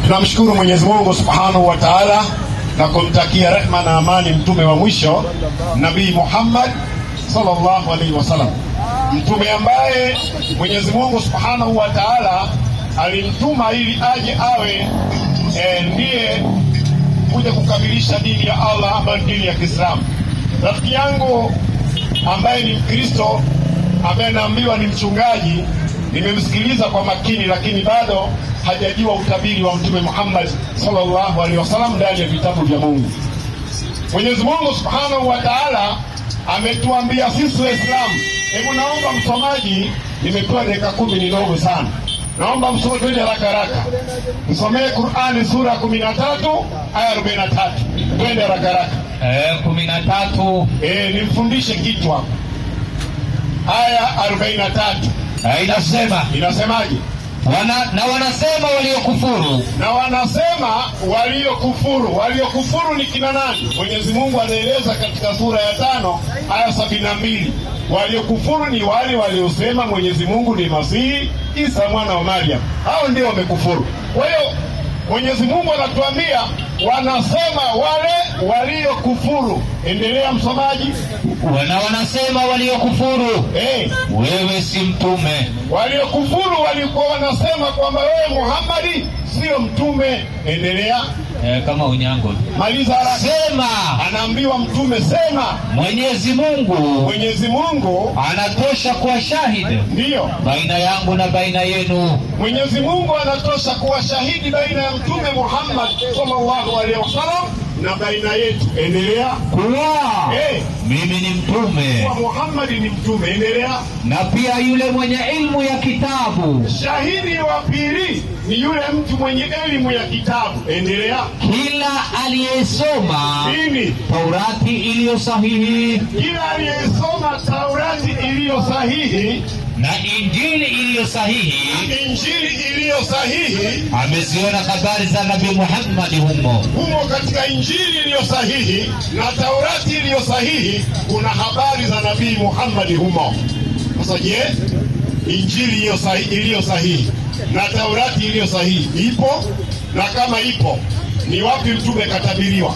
Tunamshukuru Mwenyezi Mungu Subhanahu wa Ta'ala na kumtakia rehma na amani mtume wa mwisho Nabii Muhammad sallallahu alaihi wasallam, mtume ambaye Mwenyezi Mungu Subhanahu wa Ta'ala alimtuma ili aje awe ndiye kuja kukamilisha dini ya Allah ambayo dini ya Kiislamu. Rafiki yangu ambaye ni Mkristo, ambaye naambiwa ni mchungaji, nimemsikiliza kwa makini, lakini bado hajajua utabiri wa mtume Muhammad sallallahu alaihi wasallam ndani ya vitabu vya Mungu. Mwenyezi Mungu Subhanahu wa Ta'ala ametuambia sisi Waislamu. Hebu naomba msomaji, nimepewa dakika 10, ni ndogo sana. Naomba msomaji twende haraka. Msomee Qur'ani sura 13 aya 43. Twende haraka. 13. Nimfundishe kitu hapo. Aya 43. Inasemaje? Wanasema waliokufuru. Na wanasema waliokufuru. Waliokufuru ni kina nani? Mwenyezi Mungu anaeleza katika sura ya 5 aya 72. Waliokufuru ni wale waliosema Mwenyezi Mungu ni Masihi Isa mwana wa Maryam. Hao ndio wamekufuru. Kwa hiyo Mwenyezi Mungu anatuambia wanasema wale waliokufuru. Endelea msomaji. Wanasema waliokufuru, wewe si mtume. Waliokufuru walikuwa wanasema kwamba wewe Muhammad sio mtume. Endelea. Kama unyango. Maliza haraka. Sema, anaambiwa mtume sema, Mwenyezi Mungu anatosha kuwa shahidi. Ndio. Baina yangu na baina yenu. Mwenyezi Mungu anatosha kuwa shahidi baina ya mtume Muhammad sallallahu alaihi wasallam na baina yetu. Endelea. Kuwa mimi ni mtume. Kwa Muhammad ni mtume. Endelea. Na pia yule mwenye ilmu ya kitabu. Shahidi wa pili ni yule mtu mwenye elimu ya kitabu. Endelea. Kila aliyesoma Taurati iliyo sahihi. Kila aliyesoma Taurati iliyo sahihi na Injili iliyo sahihi. Ameziona habari za Nabii Muhammad humo katika Injili iliyo sahihi na Taurati iliyo sahihi kuna habari za Nabii Muhammad humo. Sasa je, Injili iliyo sahihi na Taurati iliyo sahihi ipo? Na kama ipo, ni wapi mtume katabiriwa?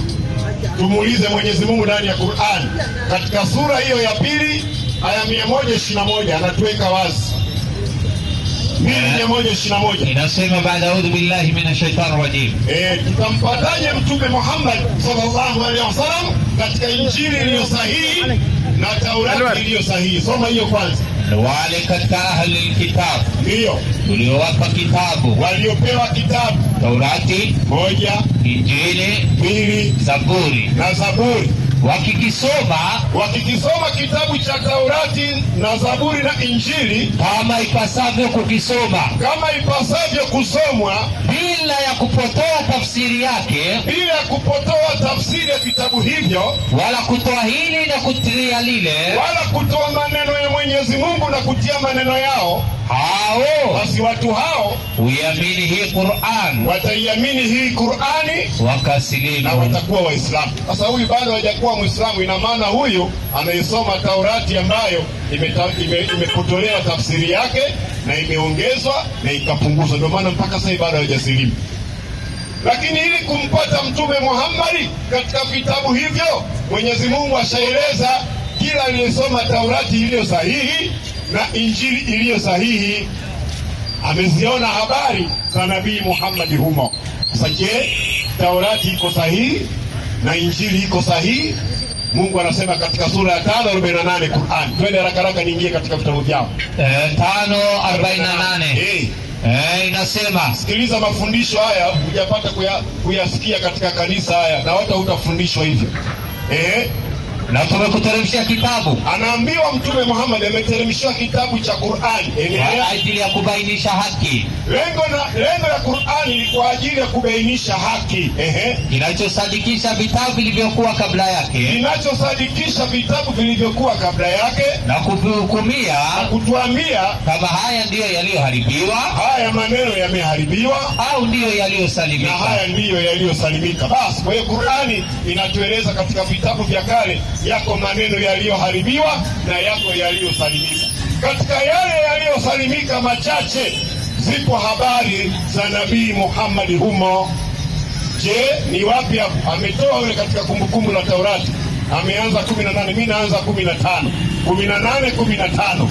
Tumuulize Mwenyezi Mungu ndani ya Qur'an katika sura hiyo ya pili aya 121 anatuweka wazi. 121 inasema baada a'udhu billahi minash shaitani rajim. Tutampataje mtume Muhammad sallallahu alaihi wasallam katika Injili iliyo sahihi na Taurati iliyo sahihi? Soma hiyo kwanza. Wale katika ahli kitab, ndio tuliowapa kitabu, waliopewa kitabu Taurati 1, Injili 2, Zaburi na Zaburi, wakikisoma kitabu cha Taurati na Zaburi na Injili kama ipasavyo kusomwa bila ya kupotoa tafsiri yake, bila ya kupotoa tafsiri ya vitabu hivyo, wala kutoa hili na kutia lile, wala kutoa maneno ya Mwenyezi Mungu na kutia maneno yao, hao basi watu hao huiamini hii Qur'an, wataiamini hii Qur'ani wakasilimu na watakuwa Waislamu. Sasa huyu bado hajakuwa Muislamu, ina maana huyu anayesoma Taurati ambayo imepotolewa tafsiri yake na imeongezwa na ikapunguzwa, ndio maana mpaka sasa bado hajasilimu. Lakini ili kumpata mtume Muhammad katika vitabu hivyo, Mwenyezi Mungu ashaeleza kila aliyesoma Taurati iliyo sahihi na Injili iliyo sahihi ameziona habari za Nabii Muhammad humo. Sasa je, Taurati iko sahihi na Injili iko sahihi? Mungu anasema katika sura ya 5:48 Qur'an. Twende haraka niingie katika vitabu vyao. 5:48. Inasema, sikiliza mafundisho haya, hujapata kuyasikia katika kanisa haya na hata utafundishwa hivyo. Na tumekuteremshia kitabu. Anaambiwa mtume Muhammad ameteremshia kitabu cha Qur'an kwa ajili ya kubainisha haki. Lengo la Qur'an ni kwa ajili ya kubainisha haki. Kinachosadikisha vitabu vilivyokuwa kabla yake. Na kuhukumia, na kutuambia kama haya ndiyo yaliyoharibiwa, haya maneno yameharibiwa, au ndiyo yaliyosalimika, na haya ndiyo yaliyosalimika. Basi kwa hiyo Qur'ani inatueleza katika vitabu vya kale yako maneno yaliyoharibiwa na yako yaliyosalimika. Katika yale yaliyosalimika machache, zipo habari za Nabii Muhammad humo. Je, ni wapi ametoa yule katika kumbukumbu la Taurati? Ameanza 18, mimi naanza 15. 18:15.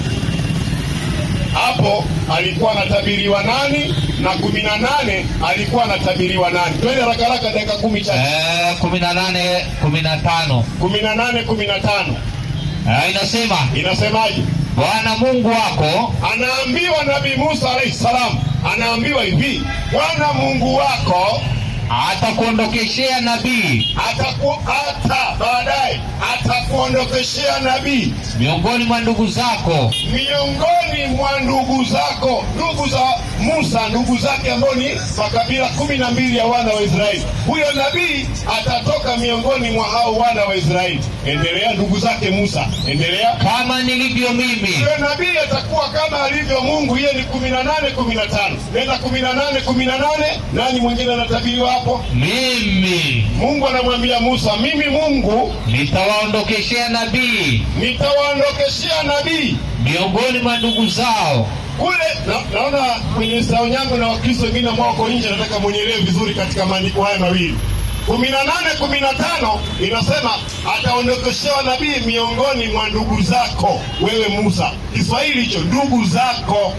Hapo alikuwa anatabiriwa nani na 18 alikuwa anatabiriwa nani? Twende haraka haraka dakika 10 chache. 18:15. 18:15. Inasemaje? Bwana Mungu wako, anaambiwa Nabii Musa alayhi salam, anaambiwa hivi, Bwana Mungu wako atakuondokeshea nabii, baadaye atakuondokeshea nabii miongoni mwa ndugu zako, ndugu za Musa, ndugu zake ambao ni makabila 12 ya wana wa Israeli. Huyo nabii atatoka miongoni mwa hao wana wa Israeli. Endelea. Ndugu zake Musa, endelea. Kama nilivyo mimi. Huyo nabii atakuwa kama alivyo Mungu. Yeye ni 18:15. Nenda 18:18. Nani mwingine anatabiriwa hapo? Mimi. Mungu anamwambia Musa, mimi Mungu nitawaondokeshea nabii miongoni mwa ndugu zao. Kule naona kwenye sauti yangu na Wakristo wengine ambao wako nje, nataka muelewe vizuri katika maandiko haya mawili. 18:15 inasema ataondokeshewa nabii miongoni mwa ndugu zako, wewe Musa. Kiswahili hicho, ndugu zako.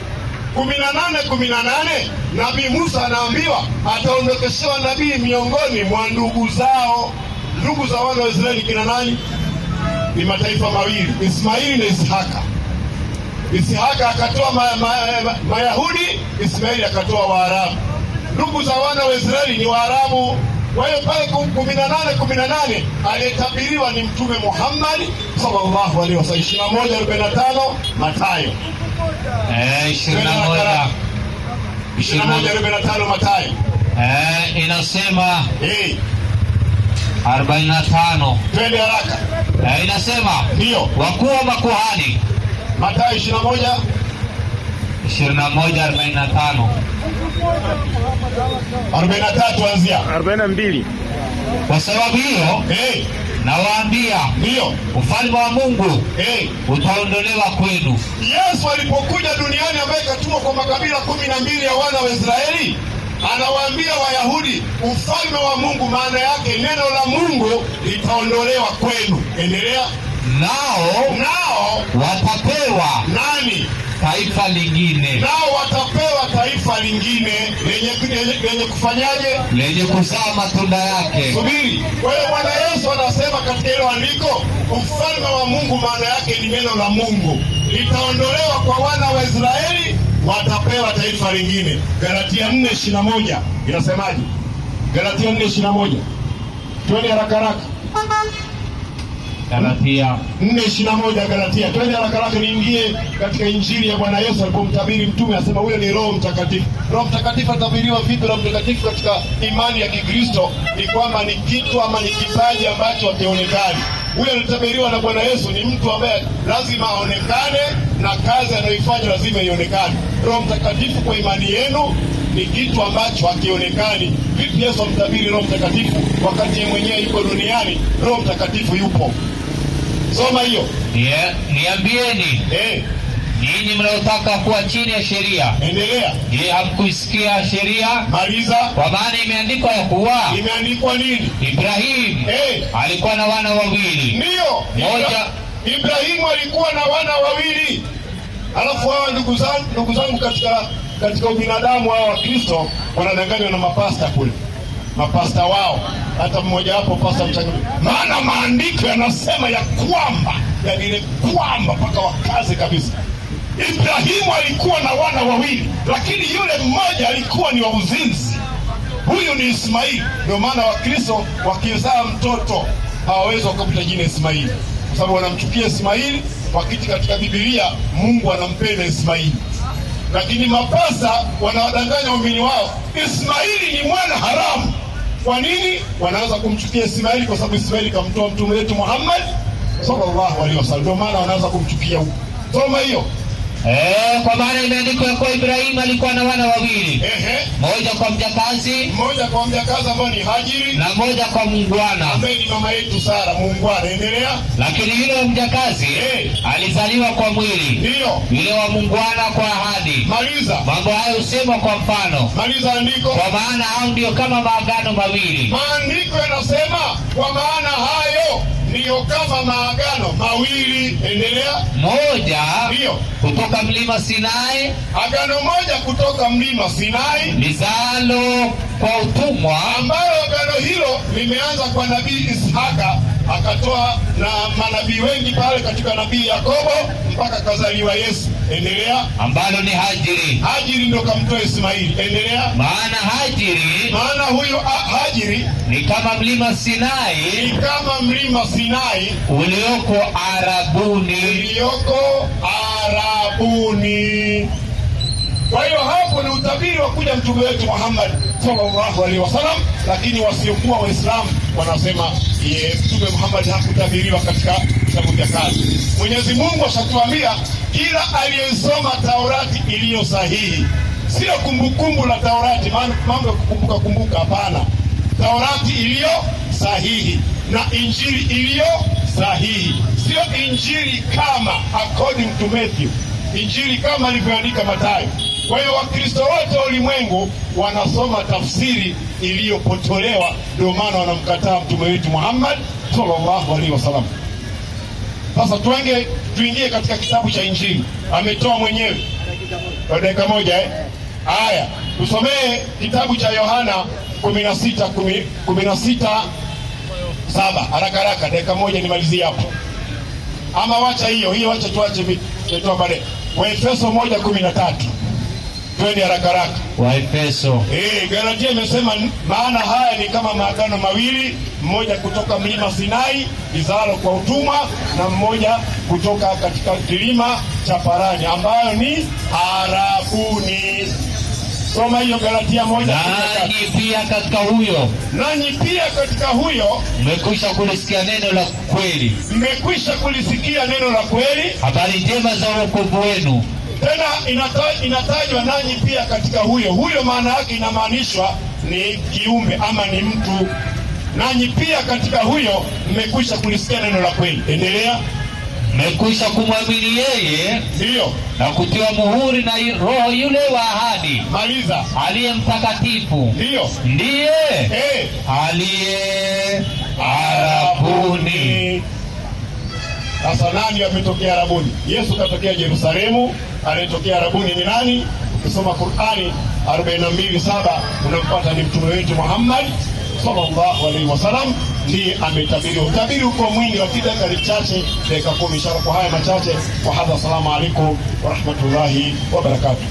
18:18 Nabii Musa anaambiwa ataondokeshewa nabii miongoni mwa ndugu zao. Ndugu za wana wa Israeli kina nani? Ni mataifa mawili, Ismaili na Ishaka. Ishaka akatoa Mayahudi, Ismaili akatoa Waarabu. Ndugu za wana wa Israeli ni Waarabu. Kwa hiyo pale 18:18 aliyetabiriwa ni Mtume Muhammad sallallahu alaihi wasallam. 21:45 Mathayo. 21:45 Mathayo. Inasema 45. Twende haraka. Inasema ndio wakuu wa makuhani. Mathayo 21:45. 43 anzia 42. Kwa sababu hiyo nawaambia, ndio ufalme wa Mungu utaondolewa kwenu. Yesu alipokuja duniani, ambaye katumwa kwa makabila 12 ya wana wa Israeli, anawaambia Wayahudi ufalme wa Mungu, maana yake neno la Mungu litaondolewa kwenu. Endelea. Nao watapewa nani? Taifa lingine. Nao watapewa taifa lingine lenye kufanyaje? Lenye kuzaa matunda yake. Subiri. Kwa hiyo Bwana Yesu anasema katika hilo andiko, ufalme wa Mungu maana yake ni neno la Mungu litaondolewa kwa wana wa Israeli, watapewa taifa lingine. Galatia 4:21 inasemaje? Galatia 4:21. Twende haraka haraka. Galatia 4:21. Galatia, twende haraka haraka niingie katika injili ya Bwana Yesu alipomtabiri mtume, asema huyo ni Roho Mtakatifu. Roho Mtakatifu atabiriwa vipi? Roho Mtakatifu katika imani ya Kikristo ni kwamba ni kitu ama ni kipaji ambacho hakionekani. Huyo alitabiriwa na Bwana Yesu ni mtu ambaye lazima aonekane na kazi anayoifanya lazima ionekane. Roho Mtakatifu kwa imani yenu ni kitu ambacho hakionekani. Vipi Yesu amtabiri Roho Mtakatifu wakati yeye mwenyewe yuko duniani? Roho Mtakatifu yupo. Soma hiyo. Niambieni, ninyi mnaotaka kuwa chini ya sheria. Endelea. Je, hamkuisikia sheria? Maliza. Kwa maana imeandikwa ya kuwa. Imeandikwa nini? Ibrahimu alikuwa na wana wawili. Ndio. Moja. Ibrahimu alikuwa na wana wawili. Alafu hawa ndugu zangu katika ubinadamu, hao wa Kristo wanadanganywa na mapasta kule. Mapasta wao, hata mmoja wapo pasta mchanganyiko. Maana maandiko yanasema ya kwamba, yani ile kwamba mpaka wakaze kabisa. Ibrahimu alikuwa na wana wawili, lakini yule mmoja alikuwa ni wa uzinzi. Huyu ni Ismaili. Ndio maana Wakristo wakizaa mtoto hawawezi wakampa jina Ismaili, kwa sababu wanamchukia Ismaili, wakati katika Biblia Mungu anampenda Ismaili. Lakini mapasta wanawadanganya waumini wao, Ismaili ni mwana haramu. Kwa nini? Wanaanza kumchukia Ismaili kwa sababu Ismaili kamtoa mtume wetu Muhammad sallallahu alaihi wasallam. Ndio maana wanaanza kumchukia huko. Soma hiyo. Kwa maana imeandikwa kwa Ibrahim alikuwa na wana wawili. Mmoja kwa mjakazi ambaye ni Hajiri, na mmoja kwa muungwana ambaye ni mama yetu Sara, muungwana. Endelea. Lakini yule wa mjakazi alizaliwa kwa mwili, ndio yule wa muungwana kwa ahadi. Maliza. Mambo hayo husemwa kwa mfano. Maliza andiko. Kwa maana hao ndio kama maagano mawili. Maandiko yanasema kwa maana hayo ndio kama maagano mawili. Endelea. Moja ndio kutoka mlima Sinai, agano moja kutoka mlima Sinai lizalo kwa utumwa, ambayo agano hilo limeanza kwa nabii Ishaka, akatoa na manabii wengi pale katika nabii Yakobo mpaka kazaliwa Yesu. Endelea. Ambalo ni Hajiri. Hajiri ndio kamtoa Ismaili. Endelea. Maana huyo Hajiri ni kama mlima Sinai, ulioko Arabuni. Kwa hiyo hapo ni utabiri wa kuja mtume wetu Muhammad sallallahu alaihi wasallam, lakini wasiokuwa Waislamu wanasema mtume Muhammad hakutabiriwa katika kitabu cha kazi. Mwenyezi Mungu ashatuambia kila aliyesoma Taurati iliyo sahihi, sio kumbukumbu la Taurati, mambo ya kumbuka, hapana. Taurati iliyo sahihi na Injili iliyo sahihi, sio Injili kama according to Matthew, Injili kama alivyoandika Mathayo. Kwa hiyo Wakristo wote wa ulimwengu wanasoma tafsiri iliyopotolewa, ndio maana wanamkataa mtume wetu Muhammad sallallahu alaihi wasallam. Sasa tuingie katika kitabu cha Injili. Ametoa mwenyewe kwa dakika moja. Haya, tusomee kitabu cha Yohana 16:7 haraka dakika moja nimalizie hapo. Ama wacha hiyo wacha tuache vitu baadaye. Waefeso 1:13. Twende haraka. Waefeso. Galatia imesema maana haya ni kama maagano mawili, mmoja kutoka mlima Sinai lizalo kwa utumwa, na mmoja kutoka katika kilima cha Parani ambayo ni Arabuni. Soma hiyo Galatia 1:13. Nanyi pia katika huyo mmekwisha kulisikia neno la kweli, habari njema za wokovu wenu. Tena inatajwa nanyi pia katika huyo maana yake inamaanishwa ni kiumbe ama ni mtu. Nanyi pia katika huyo mmekwisha kulisikia neno la kweli. Endelea. Mmekwisha kumwamini yeye, ndio, na kutiwa muhuri na Roho yule wa ahadi. Maliza. Aliye mtakatifu, ndiye aliye Arabuni. Sasa nani ametokea Arabuni? Yesu katokea Yerusalemu. Anayetokea Arabuni ni nani? Ukisoma Qur'ani 42:7 unampata ni mtume wetu Muhammad sallallahu alaihi wasallam, ndiye ametabiri. Utabiri uko mwingi, lakini dakika chache, dakika 10 ishara kwa haya machache. Wa hadha, assalamu alaikum wa rahmatullahi wa barakatuh.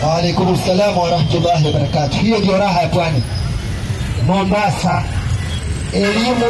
Wa alaikum assalam wa rahmatullahi wa barakatuh. Hiyo ndio raha ya pwani Mombasa. Elimu